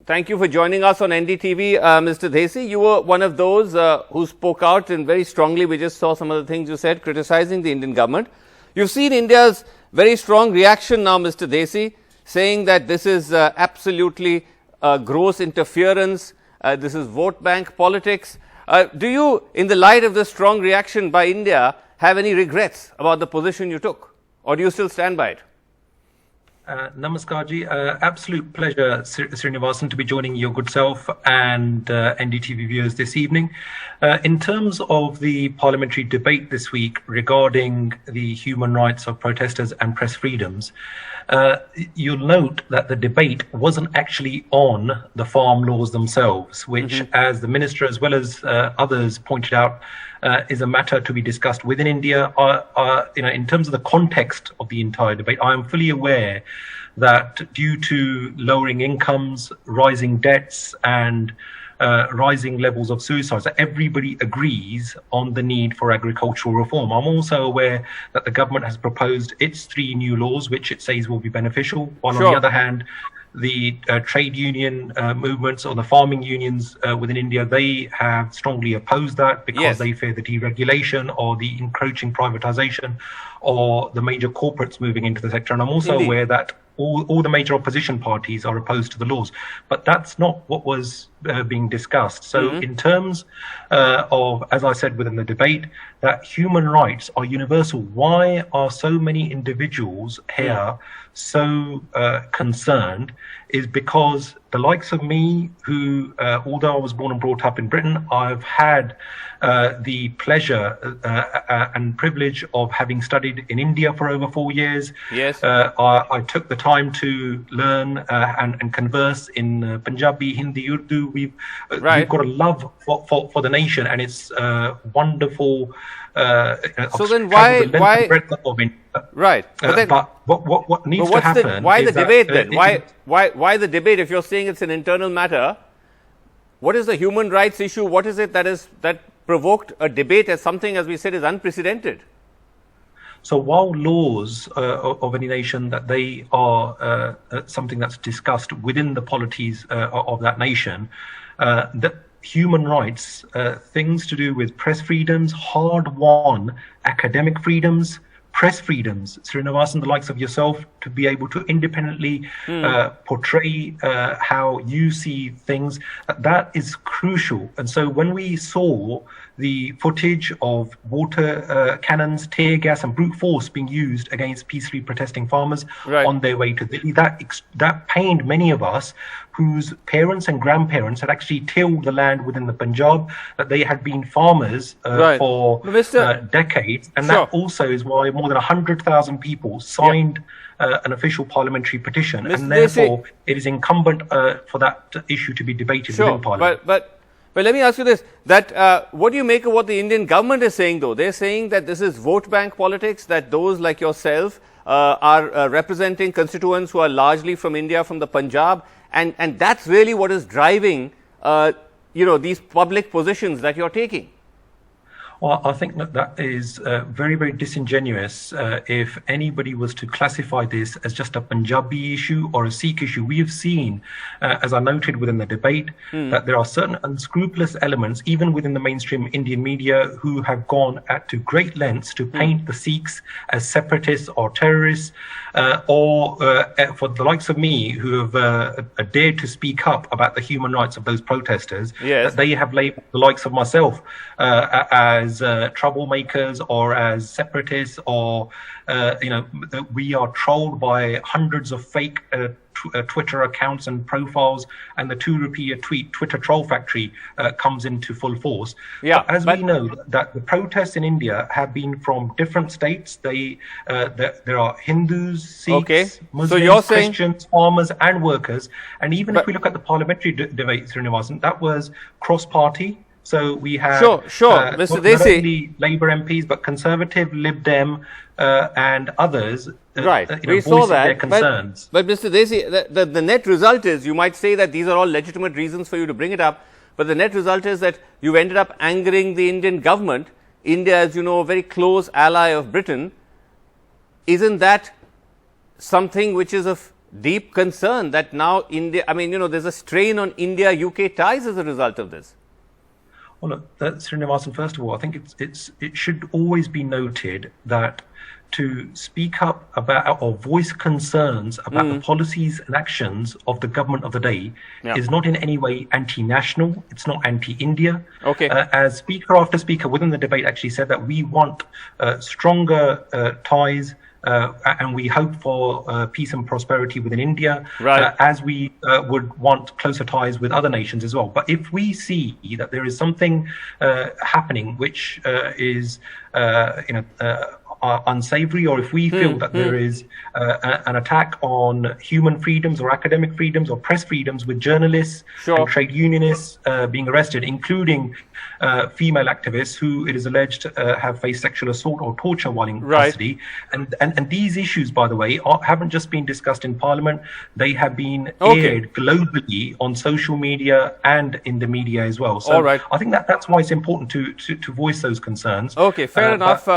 Thank you for joining us on NDTV, Mr. Dhesi. You were one of those who spoke out and very strongly. We just saw some of the things you said, criticizing the Indian government. You've seen India's very strong reaction now, Mr. Dhesi, saying that this is absolutely gross interference, this is vote bank politics. Do you, in the light of this strong reaction by India, have any regrets about the position you took, or do you still stand by it? Namaskar ji, absolute pleasure, Srinivasan, to be joining your good self and NDTV viewers this evening. In terms of the parliamentary debate this week regarding the human rights of protesters and press freedoms, you'll note that the debate wasn't actually on the farm laws themselves, which, as the minister as well as others pointed out, is a matter to be discussed within India. In terms of the context of the entire debate, I am fully aware that due to lowering incomes, rising debts, and rising levels of suicides, that everybody agrees on the need for agricultural reform. I'm also aware that the government has proposed its 3 new laws, which it says will be beneficial, while on the other hand, the trade union movements or the farming unions within India, they have strongly opposed that because they fear the deregulation or the encroaching privatization or the major corporates moving into the sector. And I'm also aware that all the major opposition parties are opposed to the laws. But that's not what was being discussed. So in terms of, as I said within the debate, that human rights are universal. Why are so many individuals here so concerned is because the likes of me, who, although I was born and brought up in Britain, I've had the pleasure and privilege of having studied in India for over 4 years. I took the time to learn and converse in Punjabi, Hindi, Urdu. We've got a love for the nation, and it's wonderful. So then why right? But what needs to happen? Why the debate then? Why the debate? If you're saying it's an internal matter, what is the human rights issue? What is it that provoked a debate as something, as we said, is unprecedented? So while laws of any nation, that they are something that's discussed within the polities of that nation, that human rights, things to do with press freedoms, hard-won academic freedoms, press freedoms, Srinivasan, the likes of yourself, to be able to independently portray how you see things, that is crucial. And so when we saw the footage of water cannons, tear gas and brute force being used against peacefully protesting farmers on their way to Delhi, that pained many of us whose parents and grandparents had actually tilled the land within the Punjab, that they had been farmers for decades. And that also is why more than 100,000 people signed an official parliamentary petition. And therefore, it is incumbent for that issue to be debated within Parliament. But let me ask you this, that what do you make of what the Indian government is saying, though? They're saying that this is vote bank politics, that those like yourself are representing constituents who are largely from India, from the Punjab, and that's really what is driving, these public positions that you're taking. Well, I think that is very, very disingenuous if anybody was to classify this as just a Punjabi issue or a Sikh issue. We have seen, as I noted within the debate, that there are certain unscrupulous elements, even within the mainstream Indian media, who have gone to great lengths to paint the Sikhs as separatists or terrorists, or for the likes of me, who have dared to speak up about the human rights of those protesters, that they have labeled the likes of myself as troublemakers or as separatists, or we are trolled by hundreds of fake Twitter accounts and profiles, and the 2 rupee a tweet Twitter troll factory comes into full force. But we know that the protests in India have been from different states. There are Hindus, Sikhs, Muslims, Christians, farmers and workers. And even if we look at the parliamentary debate, Srinivasan, that was cross-party. So we have Mr. Dhesi, not only Labour MPs, but Conservative, Lib Dem, and others we saw that, their concerns. But Mr. Dhesi, the net result is, you might say that these are all legitimate reasons for you to bring it up, but the net result is that you've ended up angering the Indian government. India, as you know, a very close ally of Britain. Isn't that something which is of deep concern that now India, I mean, there's a strain on India-UK ties as a result of this. Well, look, Srinivasan, first of all, I think it should always be noted that to speak up about or voice concerns about the policies and actions of the government of the day is not in any way anti-national. It's not anti-India. Okay. As speaker after speaker within the debate actually said that we want stronger ties. And we hope for peace and prosperity within India, as we would want closer ties with other nations as well. But if we see that there is something happening which is, unsavory, or if we feel that there is an attack on human freedoms or academic freedoms or press freedoms, with journalists and trade unionists being arrested, including female activists who it is alleged have faced sexual assault or torture while in custody. And these issues, by the way, haven't just been discussed in Parliament. They have been aired globally on social media and in the media as well. So I think that's why it's important to voice those concerns. Okay, fair enough.